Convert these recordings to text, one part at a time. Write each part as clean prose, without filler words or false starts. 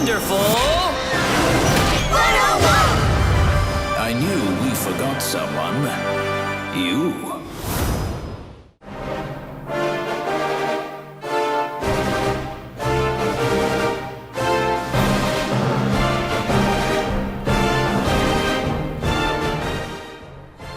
wonderful 101! I knew we forgot someone. You.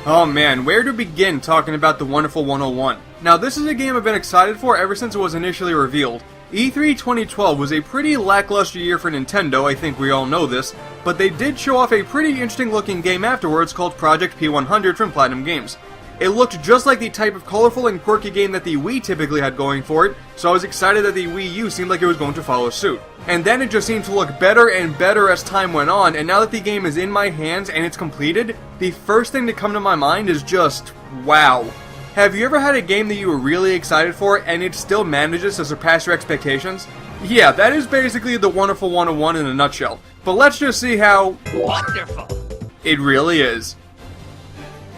Oh man, where to begin talking about the wonderful 101? Now this is a game I've been excited for ever since it was initially revealed. E3 2012 was a pretty lackluster year for Nintendo, I think we all know this, but they did show off a pretty interesting looking game afterwards called Project P100 from Platinum Games. It looked just like the type of colorful and quirky game that the Wii typically had going for it, so I was excited that the Wii U seemed like it was going to follow suit. And then it just seemed to look better and better as time went on, and now that the game is in my hands and it's completed, the first thing to come to my mind is just, wow. Have you ever had a game that you were really excited for and it still manages to surpass your expectations? Yeah, that is basically the wonderful 101 in a nutshell. But let's just see how Wonderful. it really is.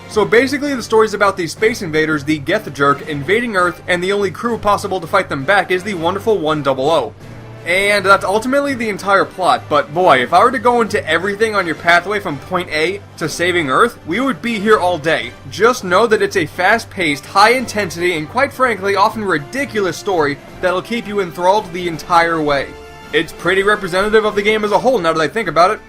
So basically the story is about these space invaders, the Geth Jerk, invading Earth, and the only crew possible to fight them back is the wonderful 100. And that's ultimately the entire plot, but boy, if I were to go into everything on your pathway from point A to saving Earth, we would be here all day. Just know that it's a fast-paced, high-intensity, and quite frankly, often ridiculous story that'll keep you enthralled the entire way. It's pretty representative of the game as a whole now that I think about it.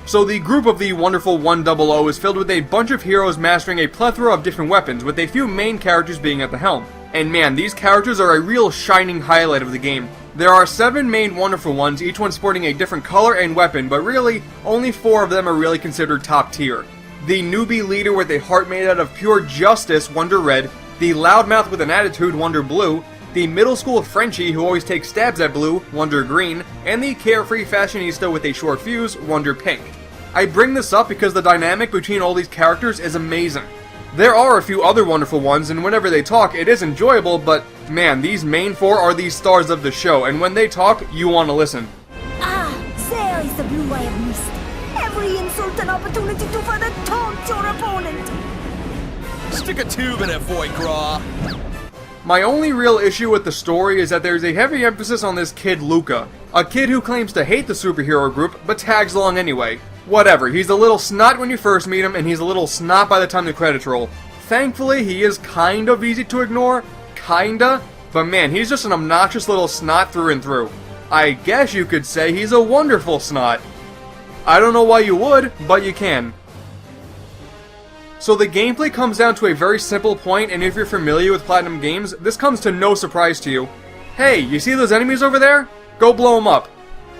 So the group of the wonderful 100 is filled with a bunch of heroes mastering a plethora of different weapons, with a few main characters being at the helm. And man, these characters are a real shining highlight of the game. There are 7 main wonderful ones, each one sporting a different color and weapon, but really, only 4 of them are really considered top tier. The newbie leader with a heart made out of pure justice, Wonder Red, the loudmouth with an attitude, Wonder Blue, the middle school Frenchie who always takes stabs at Blue, Wonder Green, and the carefree fashionista with a short fuse, Wonder Pink. I bring this up because the dynamic between all these characters is amazing. There are a few other wonderful ones, and whenever they talk, it is enjoyable, but man, these main 4 are the stars of the show, and when they talk, you want to listen. Ah, there is the blue I have missed. Every insult and opportunity to further taunt your opponent. Stick a tube in it, foie gras. My only real issue with the story is that there's a heavy emphasis on this kid Luca, a kid who claims to hate the superhero group, but tags along anyway. Whatever, he's a little snot when you first meet him, and he's a little snot by the time the credits roll. Thankfully, he is kind of easy to ignore, kinda, but man, he's just an obnoxious little snot through and through. I guess you could say he's a wonderful snot. I don't know why you would, but you can. So the gameplay comes down to a very simple point, and if you're familiar with Platinum Games, this comes to no surprise to you. Hey, you see those enemies over there? Go blow them up.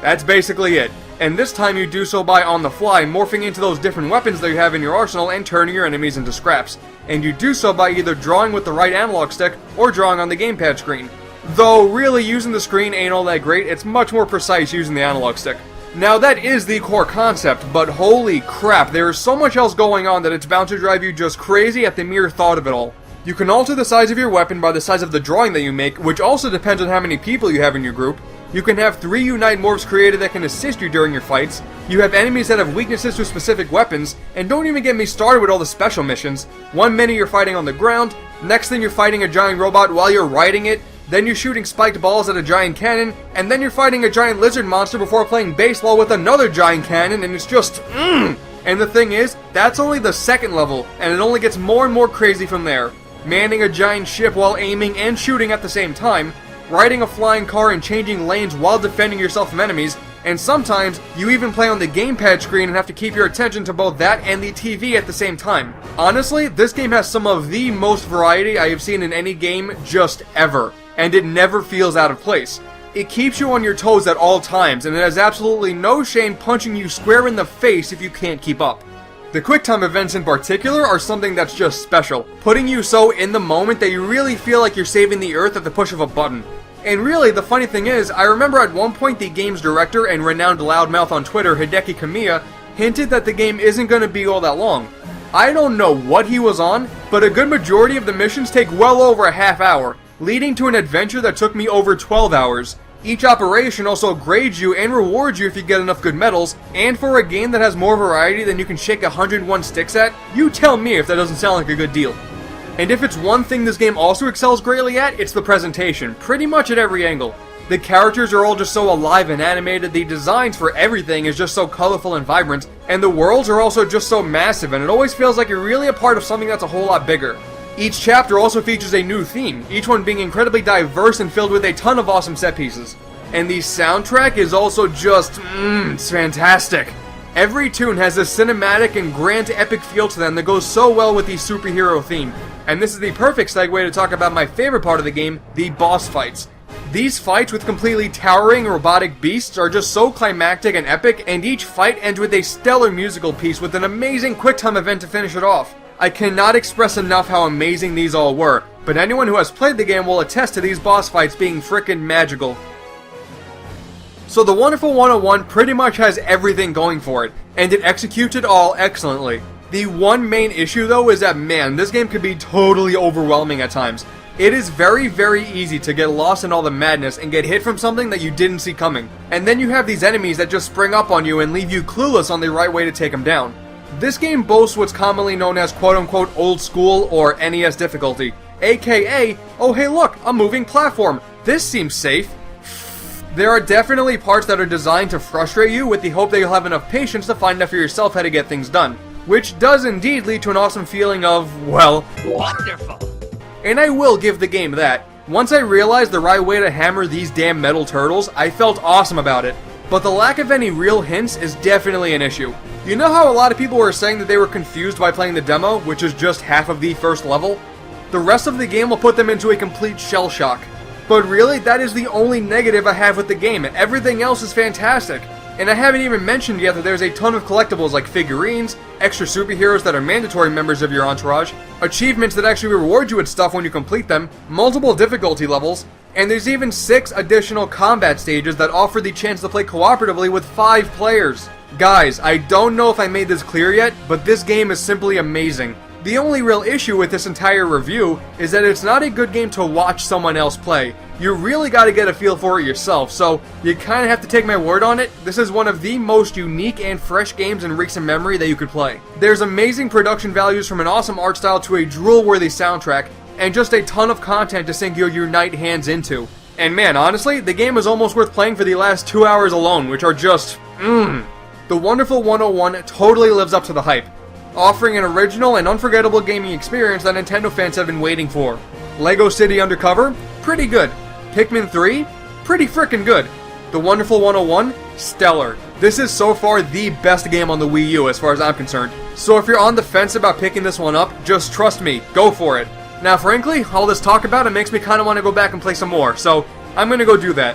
That's basically it. And this time you do so by on the fly, morphing into those different weapons that you have in your arsenal and turning your enemies into scraps. And you do so by either drawing with the right analog stick or drawing on the gamepad screen. Though really using the screen ain't all that great, it's much more precise using the analog stick. Now that is the core concept, but holy crap, there is so much else going on that it's bound to drive you just crazy at the mere thought of it all. You can alter the size of your weapon by the size of the drawing that you make, which also depends on how many people you have in your group. You can have 3 Unite morphs created that can assist you during your fights. You have enemies that have weaknesses to specific weapons, and don't even get me started with all the special missions. One minute you're fighting on the ground, next thing you're fighting a giant robot while you're riding it, then you're shooting spiked balls at a giant cannon, and then you're fighting a giant lizard monster before playing baseball with another giant cannon, and it's just And the thing is, that's only the second level, and it only gets more and more crazy from there. Manning a giant ship while aiming and shooting at the same time, riding a flying car and changing lanes while defending yourself from enemies, and sometimes you even play on the gamepad screen and have to keep your attention to both that and the TV at the same time. Honestly, this game has some of the most variety I have seen in any game just ever, and it never feels out of place. It keeps you on your toes at all times, and it has absolutely no shame punching you square in the face if you can't keep up. The QuickTime events in particular are something that's just special, putting you so in the moment that you really feel like you're saving the Earth at the push of a button. And really, the funny thing is, I remember at one point the game's director and renowned loudmouth on Twitter, Hideki Kamiya, hinted that the game isn't going to be all that long. I don't know what he was on, but a good majority of the missions take well over a half hour, leading to an adventure that took me over 12 hours. Each operation also grades you and rewards you if you get enough good medals, and for a game that has more variety than you can shake 101 sticks at, you tell me if that doesn't sound like a good deal. And if it's one thing this game also excels greatly at, it's the presentation, pretty much at every angle. The characters are all just so alive and animated, the designs for everything is just so colorful and vibrant, and the worlds are also just so massive, and it always feels like you're really a part of something that's a whole lot bigger. Each chapter also features a new theme, each one being incredibly diverse and filled with a ton of awesome set pieces. And the soundtrack is also just, it's fantastic. Every tune has a cinematic and grand epic feel to them that goes so well with the superhero theme. And this is the perfect segue to talk about my favorite part of the game, the boss fights. These fights with completely towering robotic beasts are just so climactic and epic, and each fight ends with a stellar musical piece with an amazing QuickTime event to finish it off. I cannot express enough how amazing these all were, but anyone who has played the game will attest to these boss fights being frickin' magical. So the Wonderful 101 pretty much has everything going for it, and it executes it all excellently. The one main issue though is that, man, this game can be totally overwhelming at times. It is very, very easy to get lost in all the madness and get hit from something that you didn't see coming. And then you have these enemies that just spring up on you and leave you clueless on the right way to take them down. This game boasts what's commonly known as quote-unquote old school or NES difficulty, aka, oh hey look, a moving platform, this seems safe. There are definitely parts that are designed to frustrate you with the hope that you'll have enough patience to find out for yourself how to get things done. Which does indeed lead to an awesome feeling of, well, Wonderful! And I will give the game that. Once I realized the right way to hammer these damn metal turtles, I felt awesome about it. But the lack of any real hints is definitely an issue. You know how a lot of people were saying that they were confused by playing the demo, which is just half of the first level? The rest of the game will put them into a complete shell shock. But really, that is the only negative I have with the game. Everything else is fantastic. And I haven't even mentioned yet that there's a ton of collectibles like figurines, extra superheroes that are mandatory members of your entourage, achievements that actually reward you with stuff when you complete them, multiple difficulty levels, and there's even 6 additional combat stages that offer the chance to play cooperatively with 5 players. Guys, I don't know if I made this clear yet, but this game is simply amazing. The only real issue with this entire review is that it's not a good game to watch someone else play. You really gotta get a feel for it yourself, so you kinda have to take my word on it. This is one of the most unique and fresh games in recent memory that you could play. There's amazing production values from an awesome art style to a drool-worthy soundtrack, and just a ton of content to sink your Unite hands into. And man, honestly, the game is almost worth playing for the last 2 hours alone, which are just, The Wonderful 101 totally lives up to the hype, offering an original and unforgettable gaming experience that Nintendo fans have been waiting for. Lego City Undercover? Pretty good. Pikmin 3? Pretty frickin' good. The Wonderful 101? Stellar. This is so far the best game on the Wii U as far as I'm concerned. So if you're on the fence about picking this one up, just trust me, go for it. Now frankly, all this talk about it makes me kinda wanna go back and play some more, so I'm gonna go do that.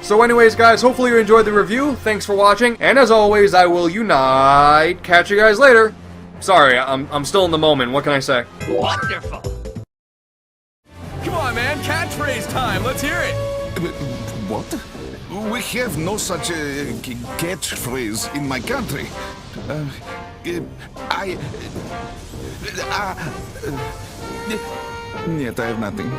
So anyways guys, hopefully you enjoyed the review, thanks for watching, and as always, I will unite. Catch you guys later. Sorry, I'm still in the moment, what can I say? Wonderful! Come on, man, catchphrase time, let's hear it! What? We have no such catchphrase in my country. Нет, I have nothing.